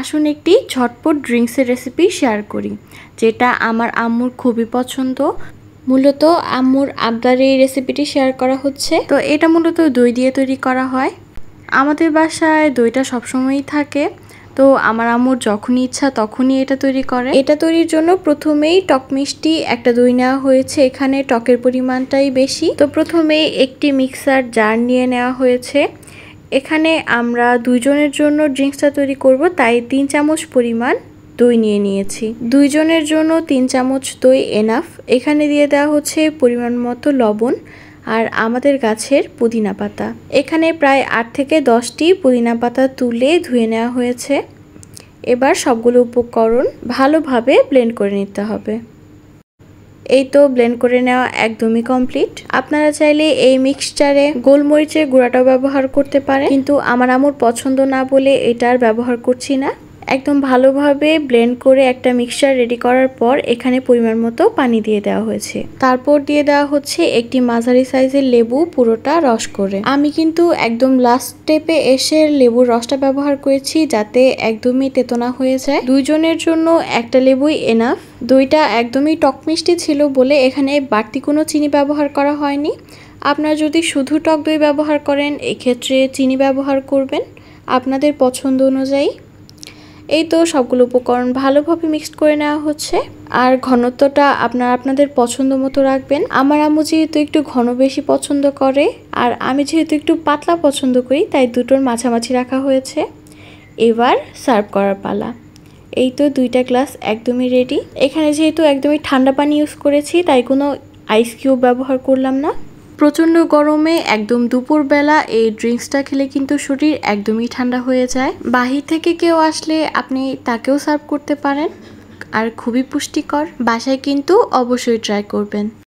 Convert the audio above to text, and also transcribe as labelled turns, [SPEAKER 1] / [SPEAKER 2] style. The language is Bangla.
[SPEAKER 1] আসুন একটি ঝটপট ড্রিঙ্কসের রেসিপি শেয়ার করি, যেটা আমার আম্মুর খুবই পছন্দ। মূলত আম্মুর আবদারে এই রেসিপিটি শেয়ার করা হচ্ছে। তো এটা মূলত দই দিয়ে তৈরি করা হয়। আমাদের বাসায় দইটা সবসময়ই থাকে, তো আমার আম্মুর যখনই ইচ্ছা তখনই এটা তৈরি করে। এটা তৈরির জন্য প্রথমেই টক মিষ্টি একটা দই নেওয়া হয়েছে। এখানে টকের পরিমাণটাই বেশি। তো প্রথমেই একটি মিক্সার জার নিয়ে নেওয়া হয়েছে। এখানে আমরা 2 জনের জন্য ড্রিঙ্কসটা তৈরি করব, তাই 3 চামচ পরিমাণ দই নিয়ে নিয়েছি। 2 জনের জন্য 3 চামচ দই এনাফ। এখানে দিয়ে দেওয়া হচ্ছে পরিমাণ মতো লবণ আর আমাদের গাছের পুদিনা পাতা। এখানে প্রায় 8 থেকে 10টি পুদিনা পাতা তুলে ধুয়ে নেওয়া হয়েছে। এবার সবগুলো উপকরণ ভালোভাবে ব্লেন্ড করে নিতে হবে। এই তো ব্লেন্ড করে নেওয়া একদমই কমপ্লিট। আপনারা চাইলে এই মিক্সচারে গোলমরিচের গুঁড়াটাও ব্যবহার করতে পারেন, কিন্তু আমার আম্মুর পছন্দ না বলে এটার ব্যবহার করছি না। একদম ভালোভাবে ব্লেন্ড করে একটা মিক্সচার রেডি করার পর এখানে পরিমাণ মতো পানি দিয়ে দেওয়া হয়েছে। তারপর দিয়ে দেওয়া হচ্ছে একটি মাঝারি সাইজের লেবু, পুরোটা রস করে। আমি কিন্তু একদম লাস্ট স্টেপে এসে লেবুর রসটা ব্যবহার করেছি, যাতে একদমই তেতো না হয়ে যায়। 2 জনের জন্য একটা লেবুই এনাফ। দইটা একদমই টক মিষ্টি ছিল বলে এখানে বাড়তি কোনো চিনি ব্যবহার করা হয়নি। আপনারা যদি শুধু টক দই ব্যবহার করেন, এক্ষেত্রে চিনি ব্যবহার করবেন আপনাদের পছন্দ অনুযায়ী। এই তো সবগুলো উপকরণ ভালোভাবে মিক্সড করে নেওয়া হচ্ছে। আর ঘনত্বটা আপনারা আপনাদের পছন্দ মতো রাখবেন। আমার আম্মু যেহেতু একটু ঘন বেশি পছন্দ করে আর আমি যেহেতু একটু পাতলা পছন্দ করি, তাই দুটোর মাঝামাঝি রাখা হয়েছে। এবার সার্ভ করার পালা। এই তো 2টা গ্লাস একদমই রেডি। এখানে যেহেতু একদমই ঠান্ডা পানি ইউজ করেছি, তাই কোনো আইস কিউব ব্যবহার করলাম না। প্রচণ্ড গরমে একদম দুপুরবেলা এই ড্রিঙ্কসটা খেলে কিন্তু শরীর একদমই ঠান্ডা হয়ে যায়। বাহির থেকে কেউ আসলে আপনি তাকেও সার্ভ করতে পারেন, আর খুবই পুষ্টিকর। বাসায় কিন্তু অবশ্যই ট্রাই করবেন।